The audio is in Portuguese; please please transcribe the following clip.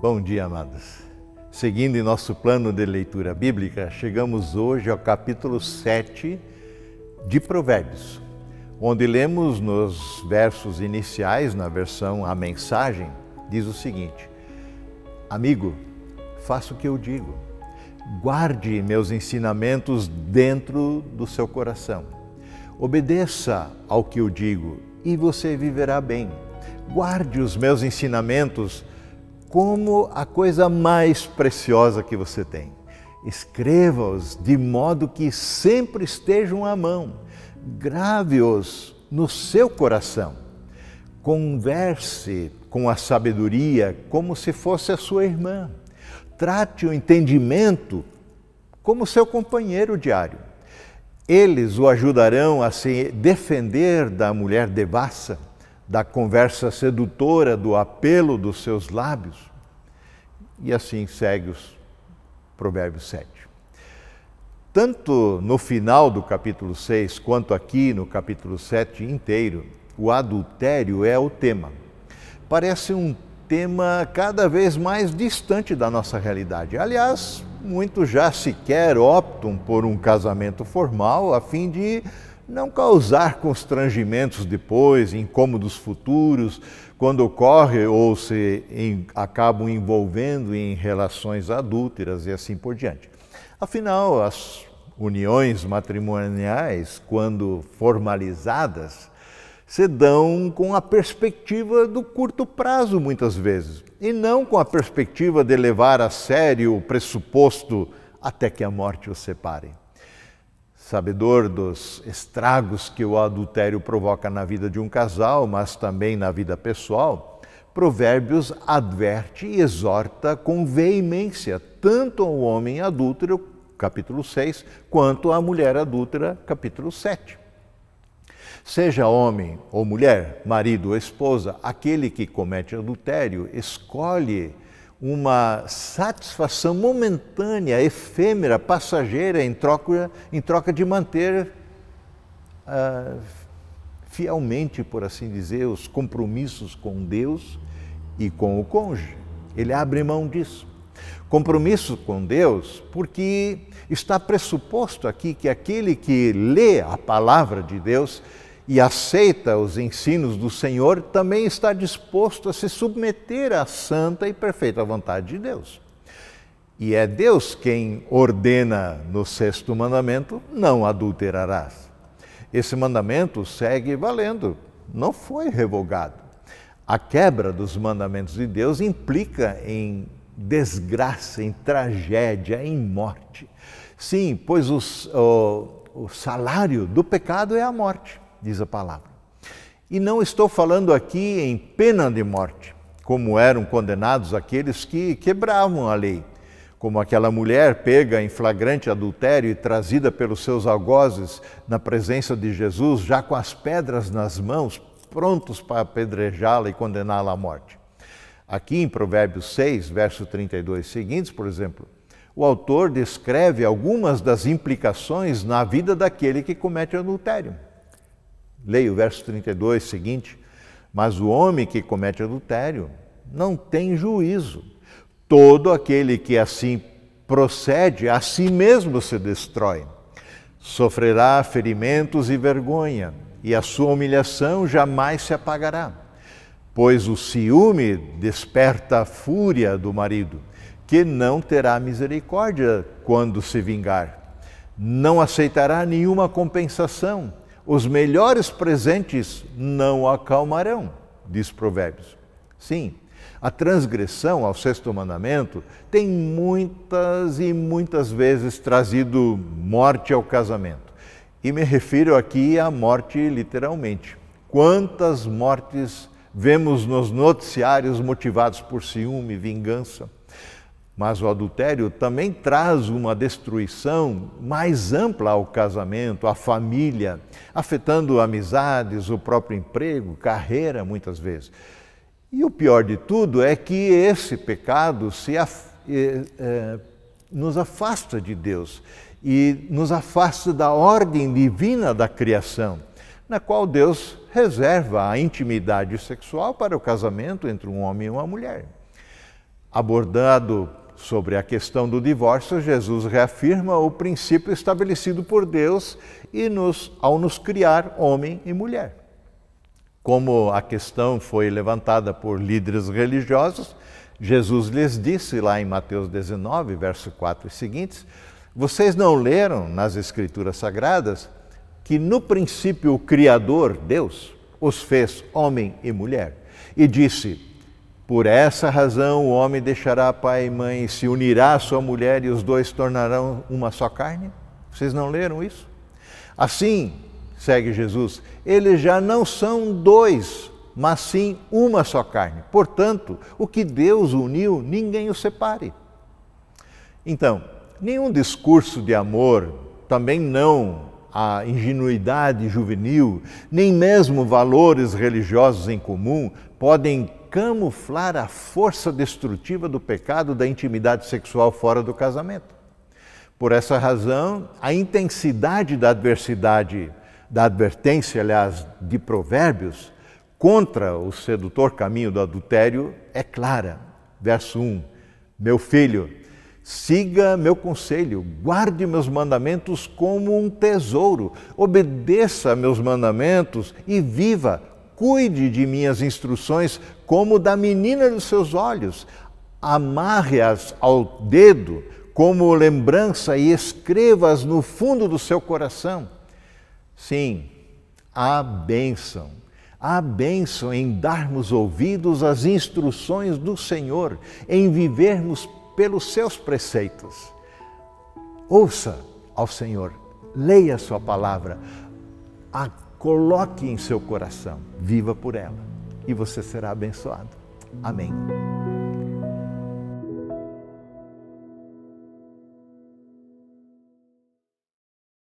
Bom dia, amados. Seguindo em nosso plano de leitura bíblica, chegamos hoje ao capítulo 7 de Provérbios, onde lemos nos versos iniciais, na versão A Mensagem, diz o seguinte: Amigo, faça o que eu digo, guarde meus ensinamentos dentro do seu coração. Obedeça ao que eu digo e você viverá bem. Guarde os meus ensinamentos como a coisa mais preciosa que você tem. Escreva-os de modo que sempre estejam à mão. Grave-os no seu coração. Converse com a sabedoria como se fosse a sua irmã. Trate o entendimento como seu companheiro diário. Eles o ajudarão a se defender da mulher devassa, da conversa sedutora, do apelo dos seus lábios. E assim segue os Provérbios 7. Tanto no final do capítulo 6, quanto aqui no capítulo 7 inteiro, o adultério é o tema. Parece um tema cada vez mais distante da nossa realidade. Aliás, muitos já sequer optam por um casamento formal a fim de não causar constrangimentos depois, incômodos futuros, quando ocorre ou acabam envolvendo em relações adúlteras e assim por diante. Afinal, as uniões matrimoniais, quando formalizadas, se dão com a perspectiva do curto prazo, muitas vezes, e não com a perspectiva de levar a sério o pressuposto até que a morte os separe. Sabedor dos estragos que o adultério provoca na vida de um casal, mas também na vida pessoal, Provérbios adverte e exorta com veemência tanto ao homem adúltero, capítulo 6, quanto à mulher adúltera, capítulo 7. Seja homem ou mulher, marido ou esposa, aquele que comete adultério escolhe uma satisfação momentânea, efêmera, passageira, em troca de manter fielmente, por assim dizer, os compromissos com Deus e com o cônjuge. Ele abre mão disso. Compromisso com Deus, porque está pressuposto aqui que aquele que lê a palavra de Deus e aceita os ensinos do Senhor, também está disposto a se submeter à santa e perfeita vontade de Deus. E é Deus quem ordena no 6º mandamento: não adulterarás. Esse mandamento segue valendo, não foi revogado. A quebra dos mandamentos de Deus implica em desgraça, em tragédia, em morte. Sim, pois o salário do pecado é a morte, diz a palavra. E não estou falando aqui em pena de morte, como eram condenados aqueles que quebravam a lei, como aquela mulher pega em flagrante adultério e trazida pelos seus algozes na presença de Jesus, já com as pedras nas mãos, prontos para apedrejá-la e condená-la à morte. Aqui em Provérbios 6, verso 32 seguintes, por exemplo, o autor descreve algumas das implicações na vida daquele que comete adultério. Leia o verso 32 seguinte: mas o homem que comete adultério não tem juízo. Todo aquele que assim procede, a si mesmo se destrói. Sofrerá ferimentos e vergonha, e a sua humilhação jamais se apagará. Pois o ciúme desperta a fúria do marido, que não terá misericórdia quando se vingar. Não aceitará nenhuma compensação. Os melhores presentes não o acalmarão, diz Provérbios. Sim, a transgressão ao 6º mandamento tem muitas e muitas vezes trazido morte ao casamento. E me refiro aqui à morte literalmente. Quantas mortes vemos nos noticiários motivados por ciúme, vingança? Mas o adultério também traz uma destruição mais ampla ao casamento, à família, afetando amizades, o próprio emprego, carreira, muitas vezes. E o pior de tudo é que esse pecado nos afasta de Deus e nos afasta da ordem divina da criação, na qual Deus reserva a intimidade sexual para o casamento entre um homem e uma mulher. abordado sobre a questão do divórcio, Jesus reafirma o princípio estabelecido por Deus ao nos criar homem e mulher. Como a questão foi levantada por líderes religiosos, Jesus lhes disse lá em Mateus 19, verso 4 e seguintes: vocês não leram nas Escrituras Sagradas que no princípio o Criador, Deus, os fez homem e mulher? E disse: por essa razão o homem deixará pai e mãe e se unirá à sua mulher e os dois tornarão uma só carne? Vocês não leram isso? Assim, segue Jesus, eles já não são dois, mas sim uma só carne. Portanto, o que Deus uniu, ninguém o separe. Então, nenhum discurso de amor, também não a ingenuidade juvenil, nem mesmo valores religiosos em comum, podem camuflar a força destrutiva do pecado da intimidade sexual fora do casamento. Por essa razão, a intensidade da advertência, aliás, de Provérbios, contra o sedutor caminho do adultério é clara. Verso 1, meu filho, siga meu conselho, guarde meus mandamentos como um tesouro, obedeça a meus mandamentos e viva. Cuide de minhas instruções como da menina dos seus olhos. Amarre-as ao dedo como lembrança e escreva-as no fundo do seu coração. Sim, há bênção em darmos ouvidos às instruções do Senhor, em vivermos pelos seus preceitos. Ouça ao Senhor, leia a sua palavra, coloque em seu coração, viva por ela e você será abençoado. Amém.